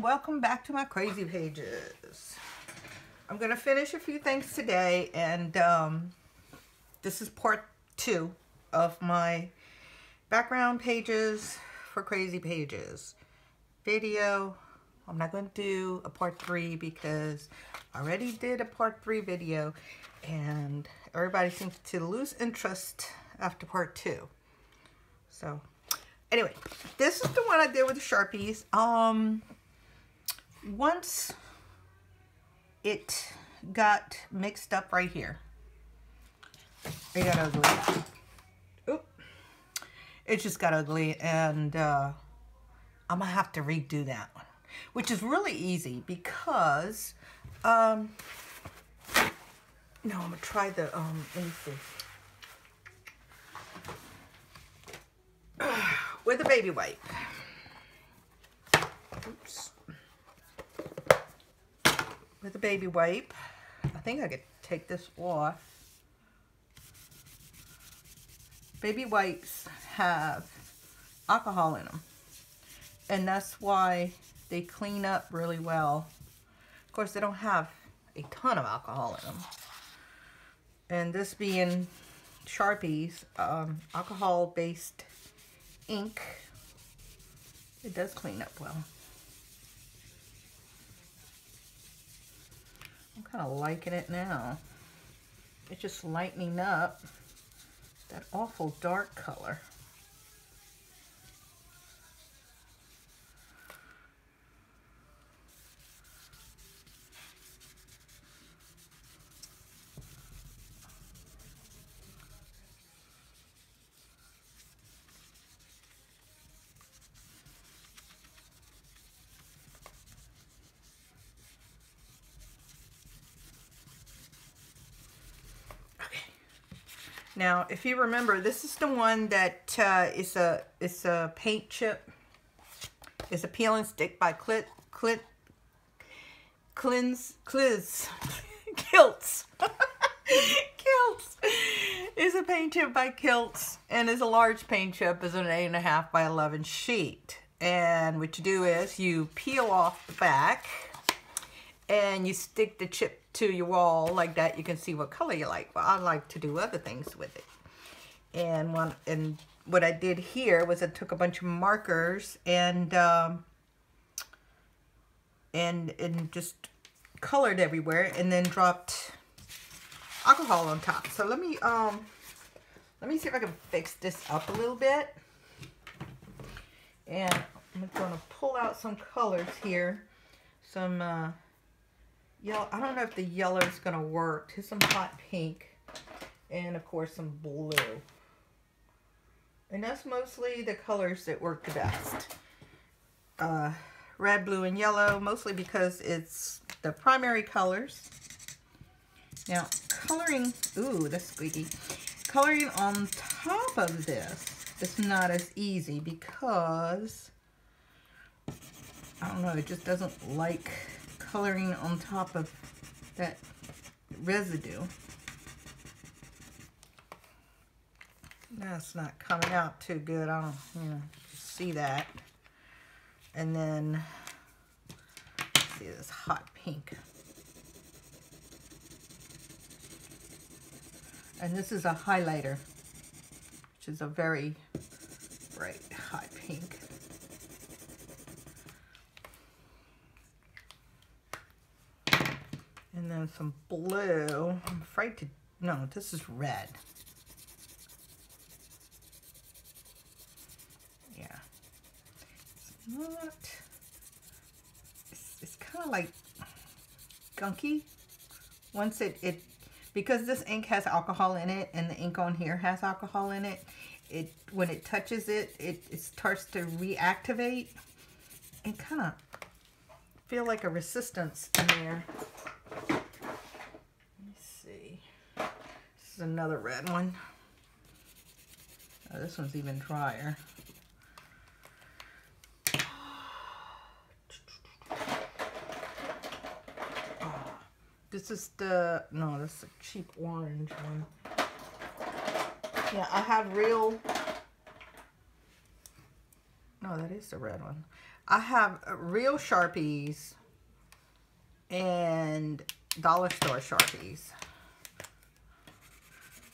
welcome back to my crazy pages. I'm gonna finish a few things today, and this is part 2 of my background pages for crazy pages video. I'm not going to do a part 3 because I already did a part 3 video and everybody seems to lose interest after part 2. So anyway, this is the one I did with the Sharpies. Once it got mixed up right here, it got ugly. Oop. It just got ugly, and I'm gonna have to redo that one, which is really easy because no, I'm gonna try the let me see. With a baby wipe. Oops. With a baby wipe. I think I could take this off. Baby wipes have alcohol in them, and that's why they clean up really well. Of course, they don't have a ton of alcohol in them. And this being Sharpies, alcohol-based ink, it does clean up well. I'm kind of liking it now. It's just lightening up that awful dark color. Now, if you remember, this is the one that is a paint chip. It's a peel and stick by Kilts. Kilts. It's a paint chip by Kilts, and it's a large paint chip. It's an 8.5 by 11 sheet. And what you do is you peel off the back, and you stick the chip to your wall like that. You can see what color you like. Well, I like to do other things with it. And what I did here was I took a bunch of markers and just colored everywhere, and then dropped alcohol on top. So let me see if I can fix this up a little bit. And I'm gonna pull out some colors here. Some yellow. I don't know if the yellow is gonna work. Here's some hot pink, and of course some blue. And that's mostly the colors that work the best. Red, blue, and yellow, mostly because it's the primary colors. Now, coloring, ooh, that's squeaky. Coloring on top of this is not as easy because, I don't know, it just doesn't like coloring on top of that residue. That's not coming out too good. I don't, see that. And then, let's see this hot pink. And this is a highlighter, which is a very bright hot pink. And then some blue. I'm afraid to, no, this is red. Yeah. It's not, it's kind of like gunky. Once because this ink has alcohol in it, and the ink on here has alcohol in it, when it touches it, it starts to reactivate and kind of feel like a resistance in there. Let me see. This is another red one. Oh, this one's even drier. This is the, no, this is a cheap orange one. Yeah, I have real, no, Oh, that is the red one. I have real Sharpies and dollar store Sharpies.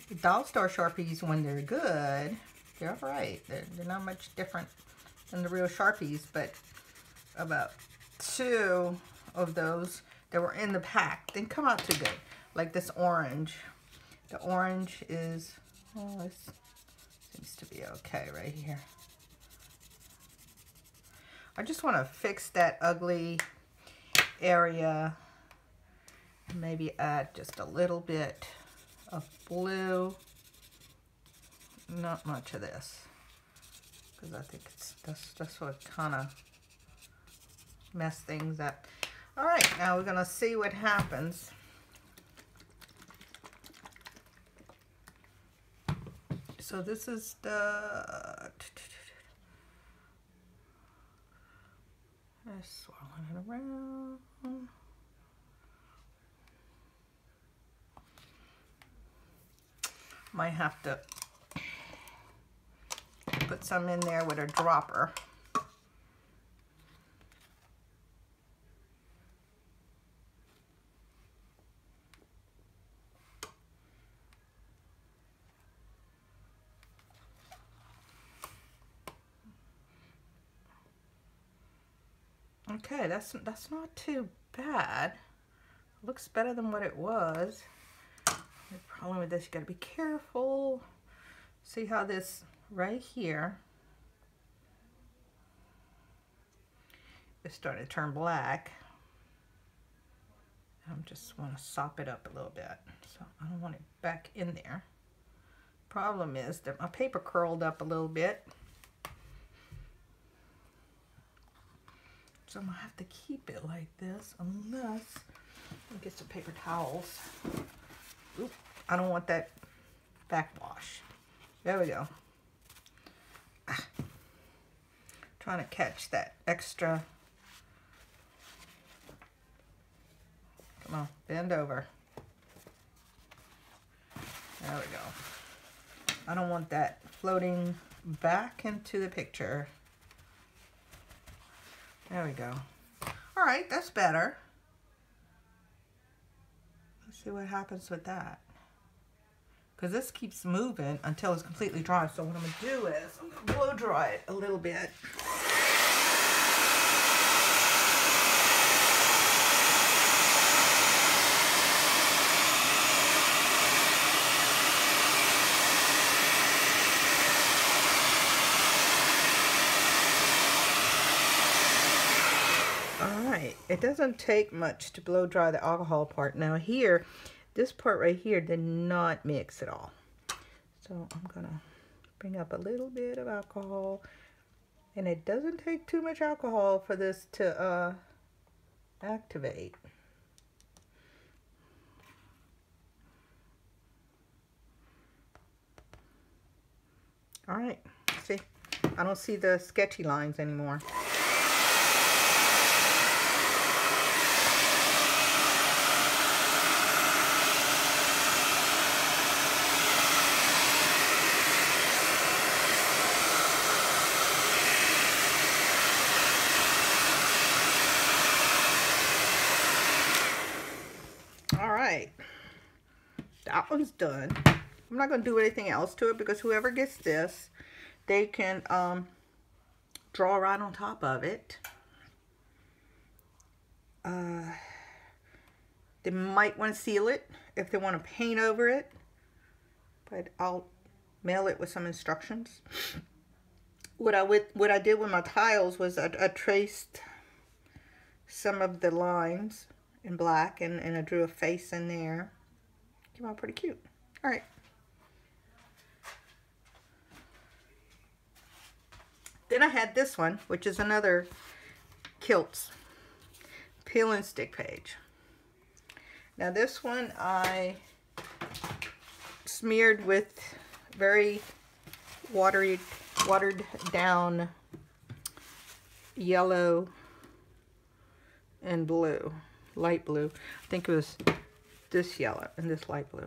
The dollar store Sharpies, when they're good, they're all right. They're not much different than the real Sharpies, but about 2 of those that were in the pack didn't come out too good. Like this orange. The orange is, oh, this seems to be okay right here. I just want to fix that ugly area. Maybe add just a little bit of blue. Not much of this, because I think that's what kind of mess things up. All right, now we're gonna see what happens. So this is the, swirling it around. Might have to put some in there with a dropper. Okay, that's not too bad. Looks better than what it was. The problem with this, you gotta be careful. See how this right here is starting to turn black. I just want to sop it up a little bit, so I don't want it back in there. Problem is that my paper curled up a little bit, so I'm gonna have to keep it like this unless, let me get some paper towels. Oop, I don't want that backwash. There we go. Trying to catch that extra. Come on, bend over. There we go. I don't want that floating back into the picture. There we go. All right, that's better. Let's see what happens with that. Because this keeps moving until it's completely dry. So what I'm going to do is I'm going to blow dry it a little bit. It doesn't take much to blow dry the alcohol part. Now here, this part right here did not mix at all. So I'm gonna bring up a little bit of alcohol, and it doesn't take too much alcohol for this to activate. All right, see, I don't see the sketchy lines anymore. That one's done. I'm not going to do anything else to it because whoever gets this, they can draw right on top of it. They might want to seal it if they want to paint over it, but I'll mail it with some instructions. What I did with my tiles was I traced some of the lines in black and I drew a face in there. Came out pretty cute. All right. Then I had this one, which is another Kilts peel and stick page. Now this one I smeared with very watered down yellow and blue, light blue. I think it was this yellow and this light blue.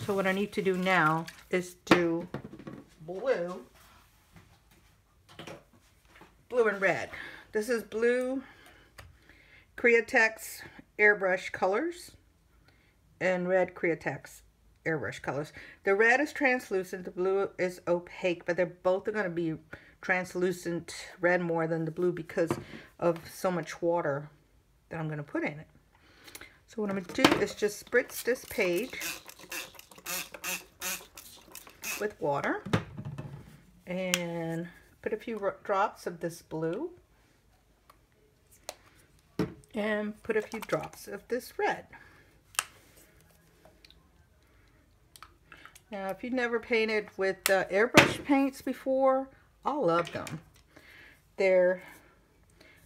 So what I need to do now is do blue blue and red. This is blue Createx airbrush colors and red Createx airbrush colors. The red is translucent, the blue is opaque, but they're both going to be translucent, red more than the blue because of so much water that I'm going to put in it. So what I'm going to do is just spritz this page with water and put a few drops of this blue and put a few drops of this red. Now, if you've never painted with airbrush paints before, I love them. They're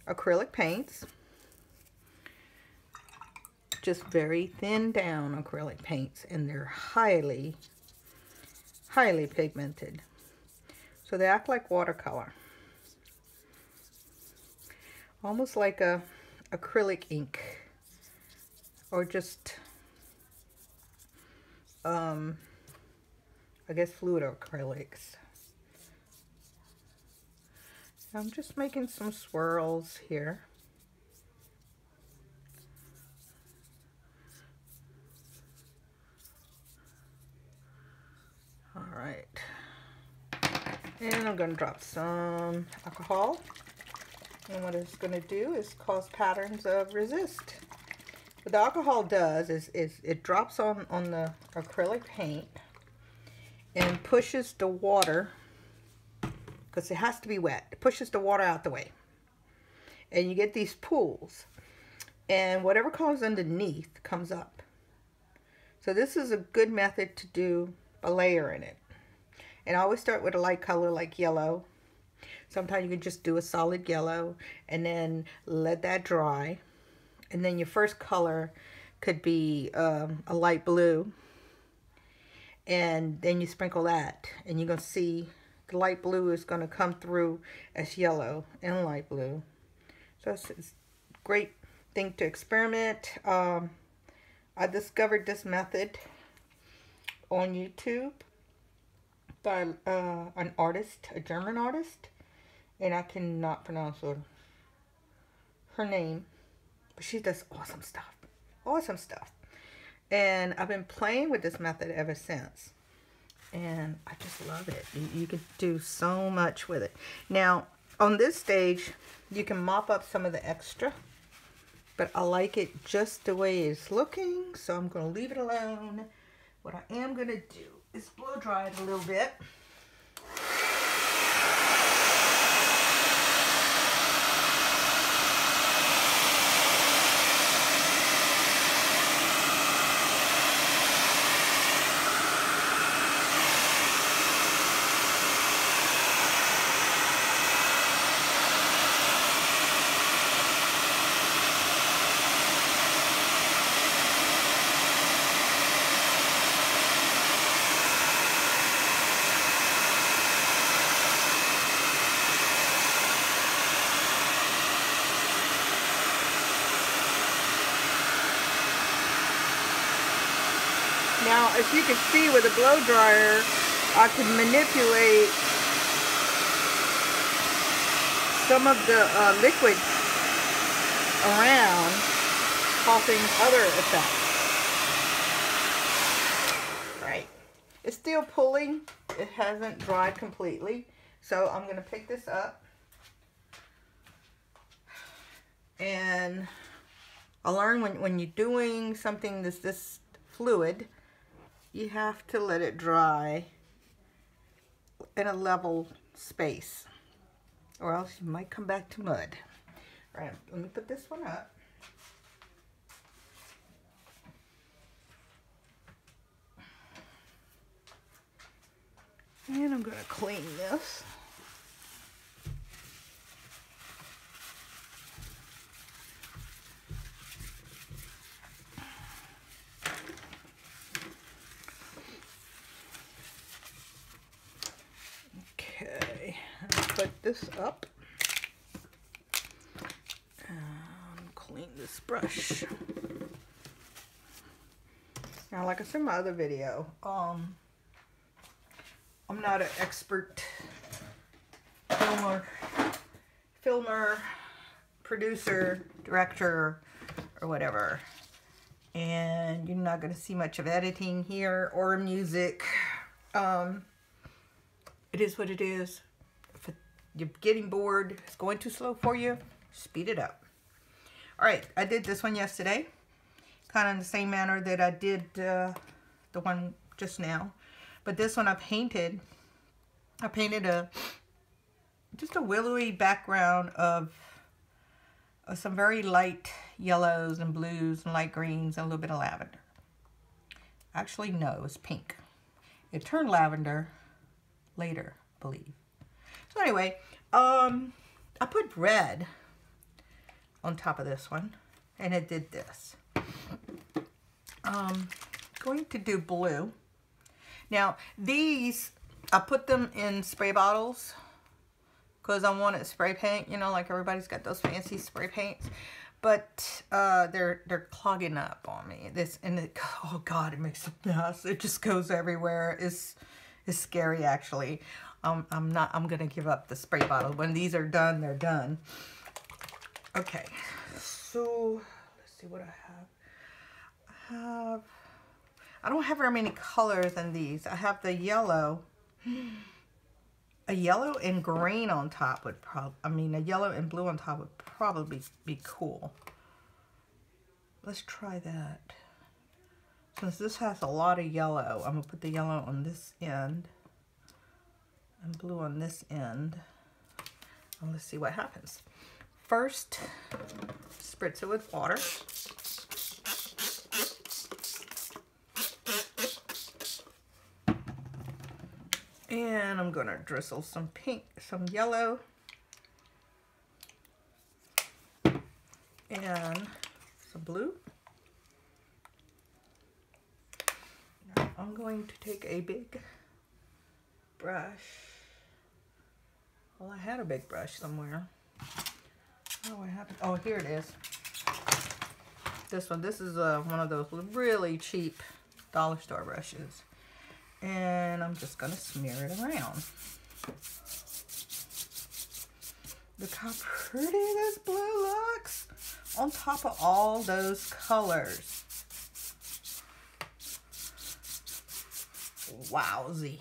acrylic paints, just very thin down acrylic paints, and they're highly pigmented. So they act like watercolor, almost like a acrylic ink, or just I guess fluid acrylics. I'm just making some swirls here. All right. And I'm going to drop some alcohol. And what it's going to do is cause patterns of resist. What the alcohol does is it drops on the acrylic paint and pushes the water, because it has to be wet. It pushes the water out the way. And you get these pools. And whatever comes underneath comes up. So this is a good method to do a layer in it. And I always start with a light color like yellow. Sometimes you can just do a solid yellow and then let that dry. And then your first color could be a light blue. And then you sprinkle that. And you're going to see the light blue is going to come through as yellow and light blue. So it's a great thing to experiment. I discovered this method on YouTube by an artist, a German artist, and I cannot pronounce her name, but she does awesome stuff. And I've been playing with this method ever since, and I just love it. You can do so much with it. Now on this stage you can mop up some of the extra, but I like it just the way it's looking, so I'm going to leave it alone. What I am going to do is blow dry it a little bit. Now, as you can see with a blow dryer, I can manipulate some of the liquid around, causing other effects. Right. It's still pulling. It hasn't dried completely. So I'm going to pick this up. And I learned when you're doing something that's this fluid, you have to let it dry in a level space, or else you might come back to mud. All right, let me put this one up. And I'm going to clean this. Put this up and clean this brush. Now, like I said in my other video, I'm not an expert filmer, producer, director, or whatever. And you're not going to see much of editing here or music. It is what it is. If you're getting bored, it's going too slow for you, speed it up. All right, I did this one yesterday, kind of in the same manner that I did the one just now. But this one I painted just a willowy background of some very light yellows and blues and light greens and a little bit of lavender. Actually, no, it was pink. It turned lavender later, I believe. So anyway, I put red on top of this one, and it did this. Going to do blue. Now, these, I put them in spray bottles because I wanted spray paint, you know, like everybody's got those fancy spray paints. But they're clogging up on me. Oh God, it makes a mess. It just goes everywhere. It's scary, actually. I'm gonna give up the spray bottle. When these are done, they're done. Okay, so let's see what I have. I don't have very many colors in these. I have the yellow. A yellow and green on top would a yellow and blue on top would probably be cool. Let's try that. Since this has a lot of yellow, I'm gonna put the yellow on this end and blue on this end. And let's see what happens. First, spritz it with water. And I'm gonna drizzle some pink, some yellow, and some blue. Now I'm going to take a big brush. Well, I had a big brush somewhere. Oh, what happened? Oh, here it is. This one. This is one of those really cheap dollar store brushes. And I'm just going to smear it around. Look how pretty this blue looks on top of all those colors. Wowzy.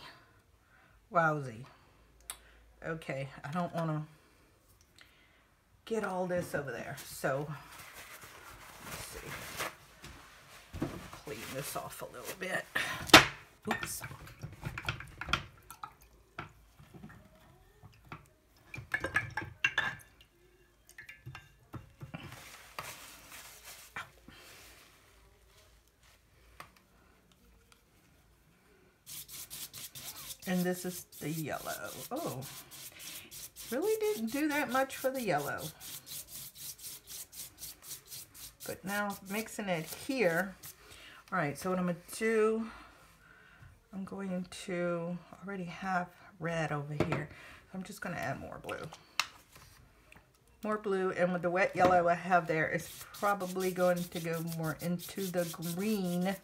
Wowzy. Okay, I don't want to get all this over there. So, let's see. Clean this off a little bit. Oops. And this is the yellow. Oh, really didn't do that much for the yellow. But now mixing it here. All right, so what I'm gonna do, I'm going to already have red over here. So I'm just gonna add more blue. More blue, and with the wet yellow I have there, it's probably going to go more into the green.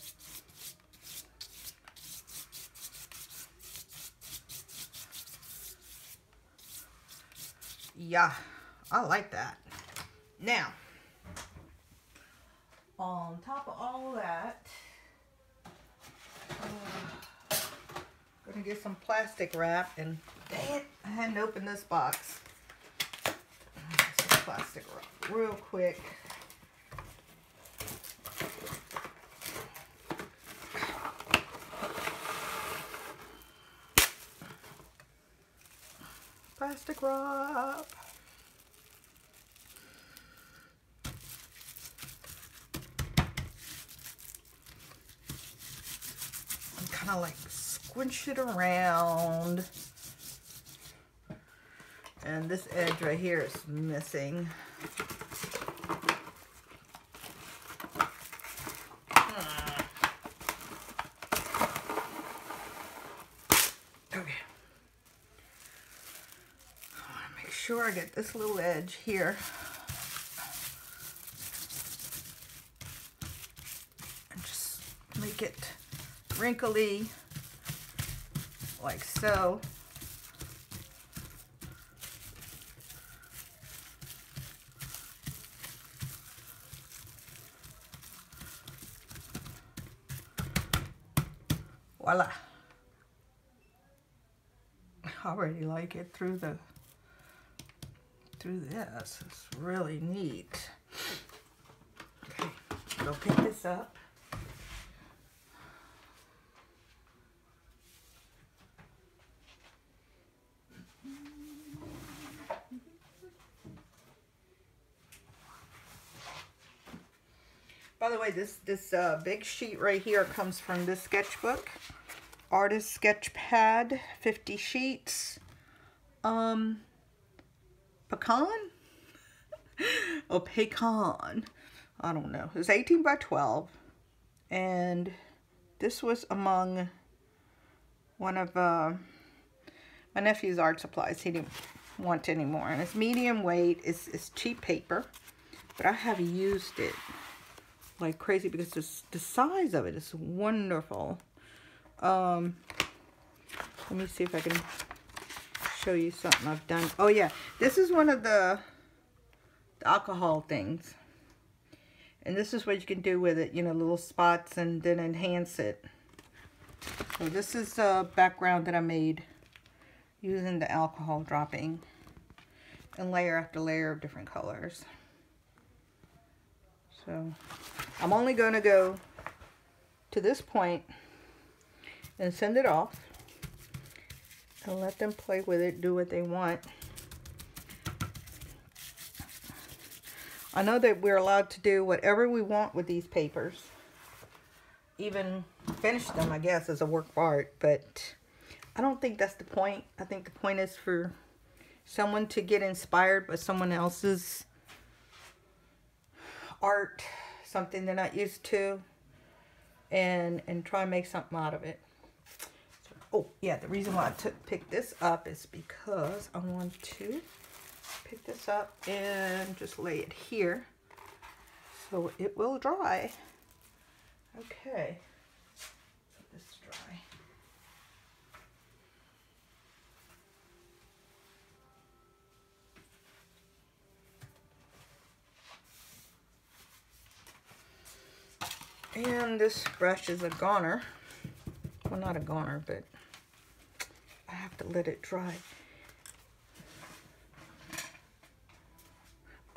Yeah, I like that. Now, on top of all that, I'm gonna get some plastic wrap, and dang it, I hadn't opened this box. Some plastic wrap real quick. Plastic wrap. And kind of like squinch it around. And this edge right here is missing. Sure, I get this little edge here, and just make it wrinkly like so. Voila. I already like it through this. It's really neat. Okay, go pick this up. By the way, this big sheet right here comes from this sketchbook. Artist Sketch Pad, 50 sheets. Pecan? Oh, pecan. I don't know. It's 18 by 12. And this was among one of my nephew's art supplies. He didn't want any more. And it's medium weight. It's cheap paper. But I have used it like crazy because the size of it is wonderful. Let me see if I can show you something I've done. Oh yeah, this is one of the alcohol things. And this is what you can do with it, you know, little spots and then enhance it. So this is a background that I made using the alcohol dropping and layer after layer of different colors. So I'm only going to go to this point and send it off and let them play with it, do what they want. I know that we're allowed to do whatever we want with these papers. Even finish them, I guess, as a work of art, but I don't think that's the point. I think the point is for someone to get inspired by someone else's art, something they're not used to, and try and make something out of it. So, oh yeah, the reason why I picked this up is because I want to pick this up and just lay it here so it will dry. Okay, let this dry. And this brush is a goner. Well, not a goner, but I have to let it dry.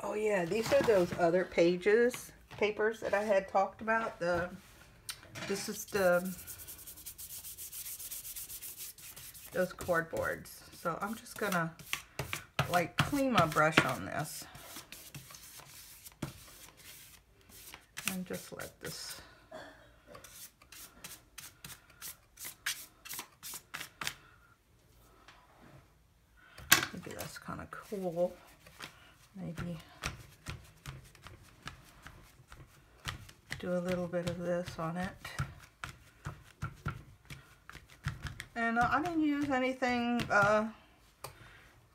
Oh yeah, these are those other papers that I had talked about. This is those cardboards. So I'm just gonna like clean my brush on this. And just let this maybe that's kind of cool. Maybe do a little bit of this on it. And I didn't use anything to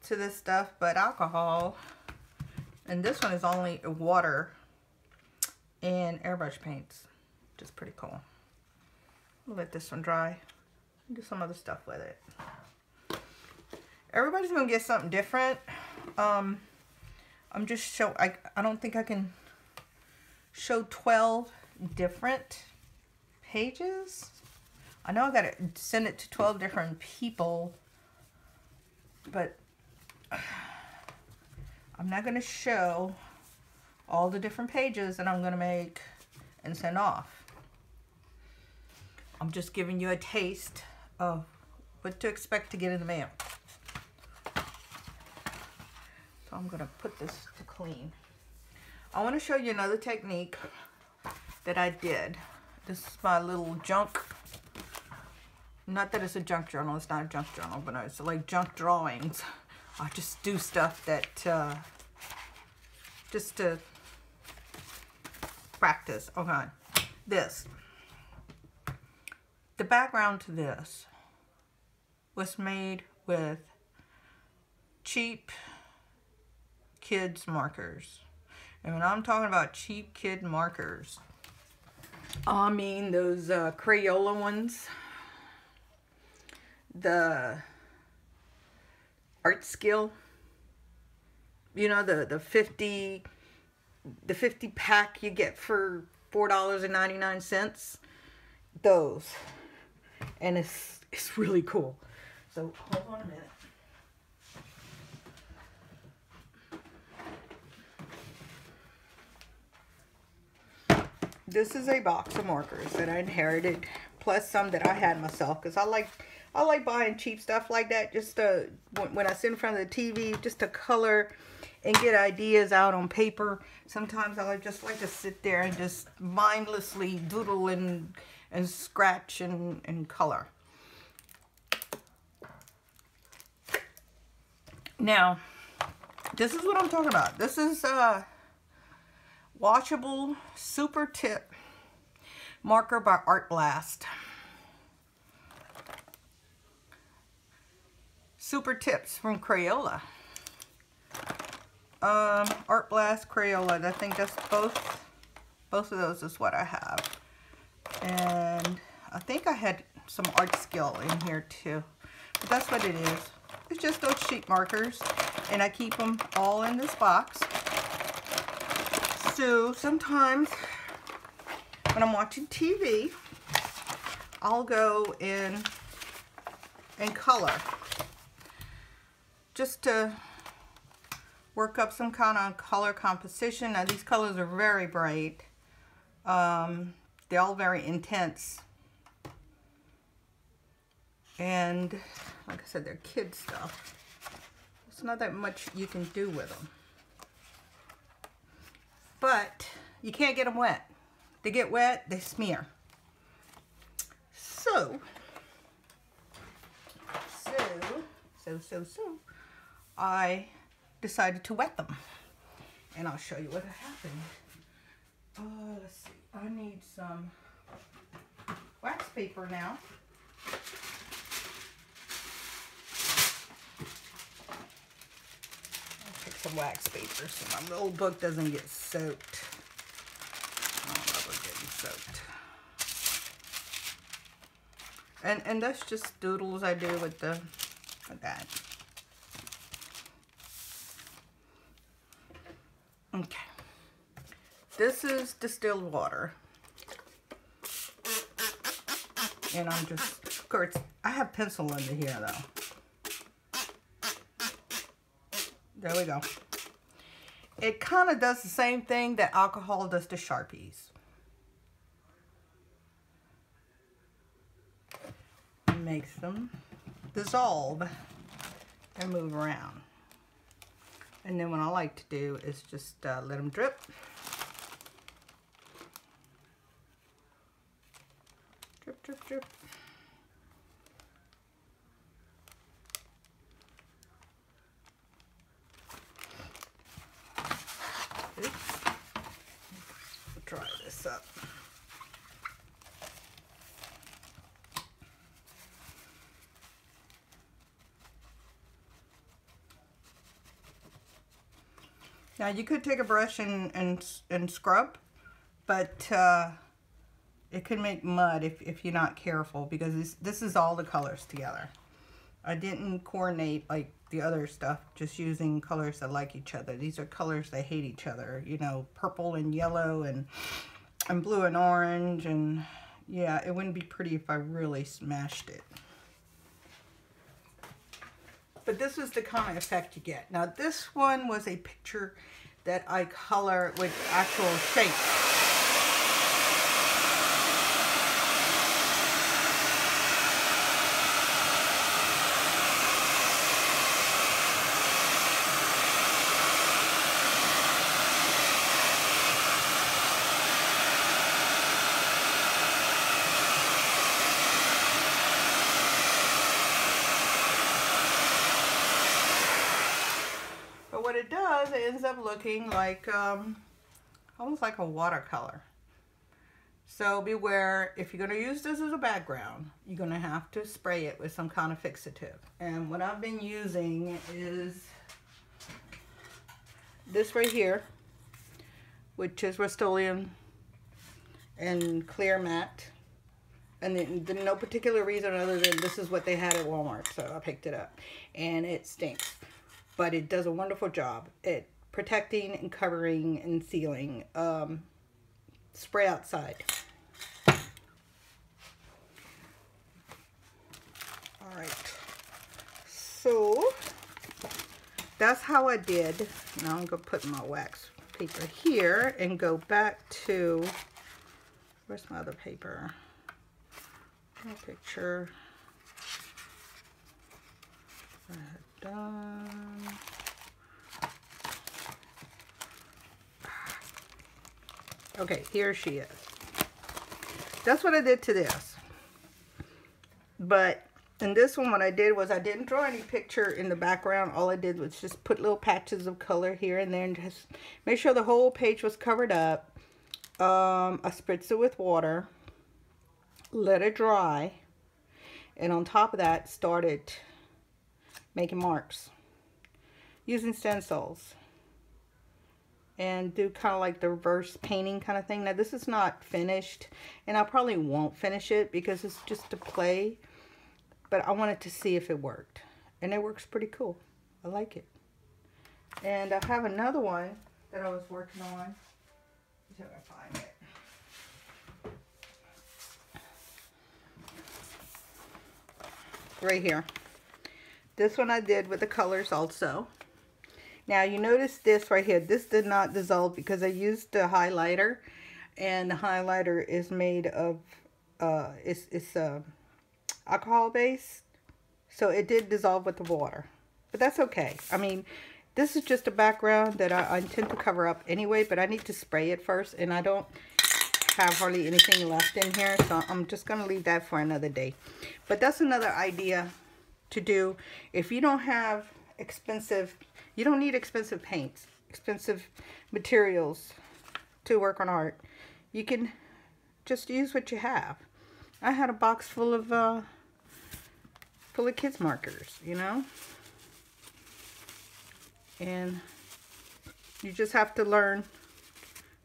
this stuff but alcohol. And this one is only water and airbrush paints, which is pretty cool. I'll let this one dry and do some other stuff with it. Everybody's gonna get something different. I'm just I don't think I can show 12 different pages. I know I gotta send it to 12 different people, but I'm not gonna show all the different pages that I'm gonna make and send off. I'm just giving you a taste of what to expect to get in the mail. So I'm gonna put this to clean. I wanna show you another technique that I did. This is my little junk, not that it's a junk journal, it's not a junk journal, but it's like junk drawings. I just do stuff that, just to practice. Okay, this. The background to this was made with cheap kids markers. And when I'm talking about cheap kid markers, I mean those Crayola ones. The Art Skill. You know, the 50 pack you get for $4.99. Those. and it's really cool. So hold on a minute. This is a box of markers that I inherited, plus some that I had myself, because I like buying cheap stuff like that, just to, when I sit in front of the TV, just to color and get ideas out on paper. Sometimes I just like to sit there and just mindlessly doodle and scratch and color. Now, this is what I'm talking about. This is washable super tip marker by Art Blast. Super tips from Crayola. Art Blast, Crayola. I think that's both of those is what I have. And I think I had some Art Skill in here too. But that's what it is. It's just those sheet markers, and I keep them all in this box. So sometimes when I'm watching TV, I'll go in and color, just to work up some kind of color composition. Now these colors are very bright. They're all very intense. And like I said, they're kid stuff. There's not that much you can do with them. But you can't get them wet. They get wet, they smear. So I decided to wet them. And I'll show you what happened. Let's see. I need some wax paper now. Some wax paper so my little book doesn't get soaked. I don't love it getting soaked. And that's just doodles I do with that. Okay. This is distilled water. And I'm just, of course, I have pencil under here though. There we go. It kind of does the same thing that alcohol does to Sharpies. It makes them dissolve and move around. And then what I like to do is just let them drip. Drip, drip, drip. Dry this up. Now you could take a brush and scrub, but it could make mud if you're not careful, because this is all the colors together. I didn't coordinate like the other stuff, just using colors that like each other. These are colors that hate each other, you know, purple and yellow and blue and orange, and yeah, it wouldn't be pretty if I really smashed it. But this is the kind of effect you get. Now this one was a picture that I color with actual shapes. What it does, it ends up looking like almost like a watercolor. So beware, if you're going to use this as a background, you're going to have to spray it with some kind of fixative. And what I've been using is this right here, which is Rust-Oleum and Clear Matte. And then no particular reason other than this is what they had at Walmart, so I picked it up. And it stinks. But it does a wonderful job at protecting and covering and sealing. Spray outside. All right. So that's how I did. Now I'm gonna put my wax paper here and go back to, where's my other paper? My picture. Done. Okay, here she is. That's what I did to this. But in this one, what I did was I didn't draw any picture in the background. All I did was just put little patches of color here and there and just make sure the whole page was covered up. I spritzed it with water, let it dry, and on top of that started making marks using stencils and do kind of like the reverse painting kind of thing. Now this is not finished and I probably won't finish it because it's just a play, but I wanted to see if it worked, and it works pretty cool. I like it. And I have another one that I was working on. Let's see if I can find it. Right here. This one I did with the colors also. Now you notice this right here. This did not dissolve because I used the highlighter, and the highlighter is made of it's alcohol based, so it did dissolve with the water, but that's okay. I mean, this is just a background that I intend to cover up anyway, but I need to spray it first, and I don't have hardly anything left in here, so I'm just gonna leave that for another day. But that's another idea to do if you don't have expensive, you don't need expensive paints, expensive materials to work on art. You can just use what you have. I had a box full of kids markers, you know, and you just have to learn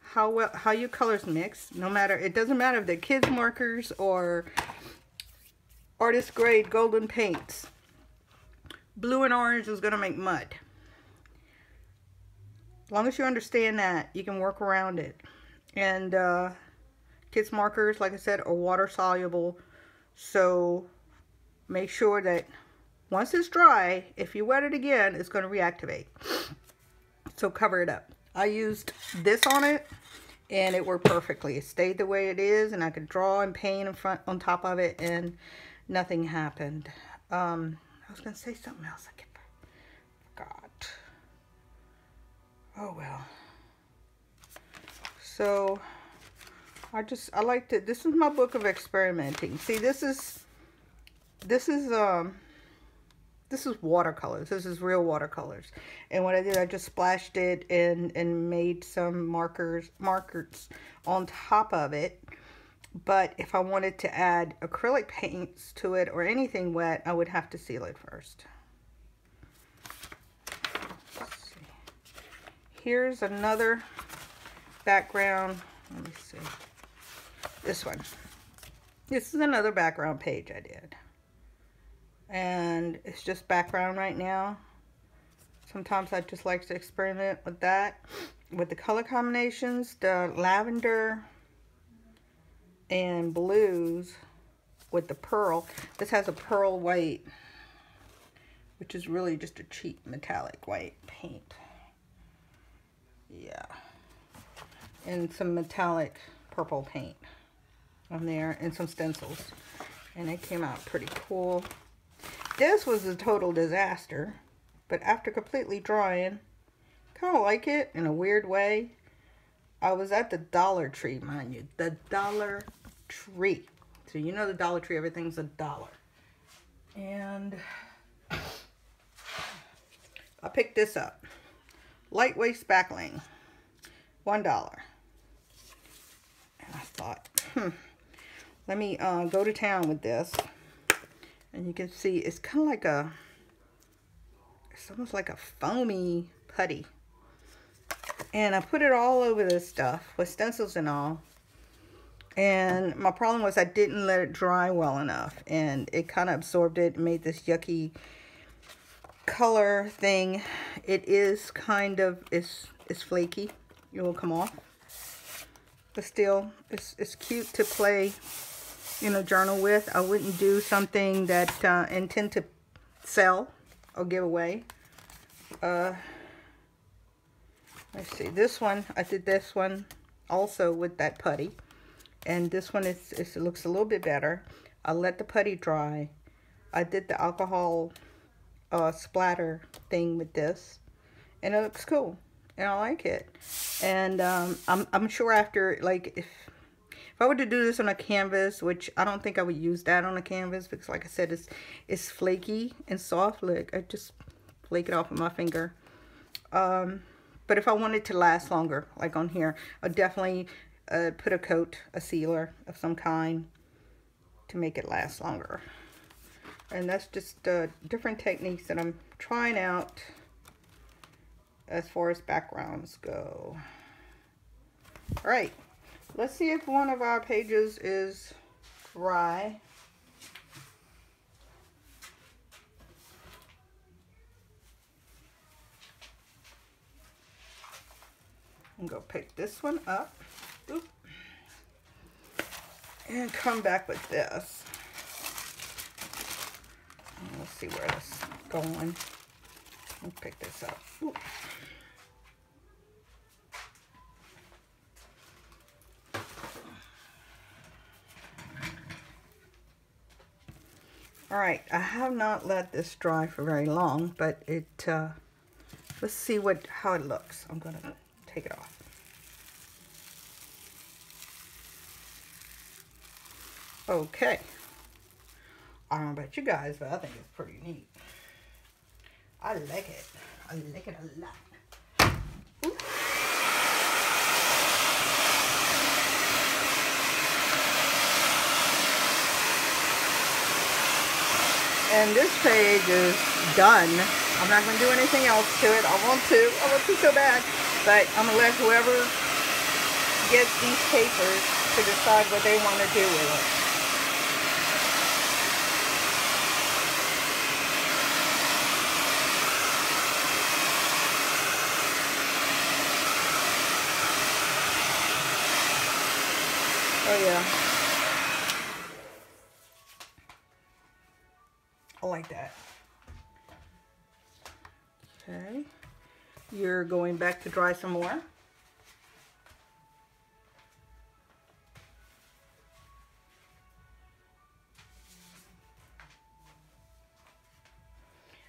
how your colors mix. No matter, it doesn't matter if they're kids markers or artist grade golden paints. Blue and orange is gonna make mud. As long as you understand that, you can work around it. And kids markers, like I said, are water soluble, so make sure that once it's dry, if you wet it again, it's going to reactivate. So cover it up. I used this on it and it worked perfectly. It stayed the way it is, and I could draw and paint in front on top of it and nothing happened. I was going to say something else. I forgot. Oh well. So I liked it. This is my book of experimenting. See, this is watercolors. This is real watercolors. And what I did, I just splashed it and made some markers on top of it. But if I wanted to add acrylic paints to it or anything wet, I would have to seal it first. Let's see. Here's another background. Let me see. This one. This is another background page I did. And it's just background right now. Sometimes I just like to experiment with that. With the color combinations, the lavender and blues with the pearl. This has a pearl white, which is really just a cheap metallic white paint. Yeah. And some metallic purple paint on there and some stencils. And it came out pretty cool. This was a total disaster, but after completely drying, kind of like it in a weird way. I was at the Dollar Tree, mind you, the Dollar Tree. So you know the Dollar Tree, everything's $1. And I picked this up. Lightweight spackling, $1. And I thought, let me go to town with this. And you can see it's kind of like it's almost like a foamy putty. And I put it all over this stuff with stencils and all. And my problem was I didn't let it dry well enough. And it kind of absorbed it and made this yucky color thing. It is kind of, it's flaky. It will come off. But still, it's cute to play you know, journal with. I wouldn't do something that intend to sell or give away. Let's see, this one, I did this one also with that putty. And this one it looks a little bit better. I let the putty dry. I did the alcohol splatter thing with this. And it looks cool. And I like it. And I'm sure after, like, if I were to do this on a canvas, which I don't think I would use that on a canvas, because like I said, it's flaky and soft. Look, I just flake it off with my finger. But if I wanted to last longer, like on here, I'd definitely put a coat, a sealer of some kind to make it last longer. And that's just different techniques that I'm trying out as far as backgrounds go. All right, let's see if one of our pages is dry. I'm gonna pick this one up. Oop. And come back with this. And let's see where this is going. I'll pick this up. Oop. All right, I have not let this dry for very long, but it, let's see how it looks. I'm gonna take it off. Okay. I don't know about you guys, but I think it's pretty neat. I like it. I like it a lot. Ooh. And this page is done. I'm not going to do anything else to it. I want to so bad. But I'm going to let whoever gets these papers to decide what they want to do with it. Oh yeah. I like that. Okay. You're going back to dry some more.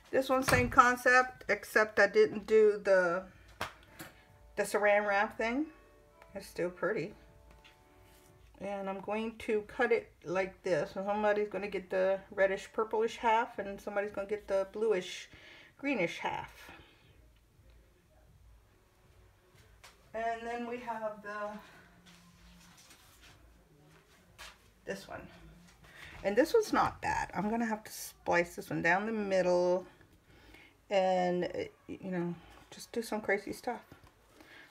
This one, same concept, except I didn't do the saran wrap thing. It's still pretty. And I'm going to cut it like this. And somebody's going to get the reddish purplish half, and somebody's going to get the bluish greenish half. And then we have this one. And this one's not bad. I'm going to have to splice this one down the middle and, you know, just do some crazy stuff.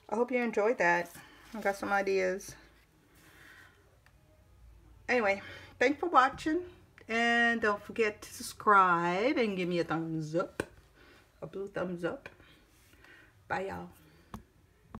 I hope you enjoyed that. I got some ideas. Anyway, thanks for watching, and don't forget to subscribe and give me a thumbs up, a blue thumbs up. Bye, y'all.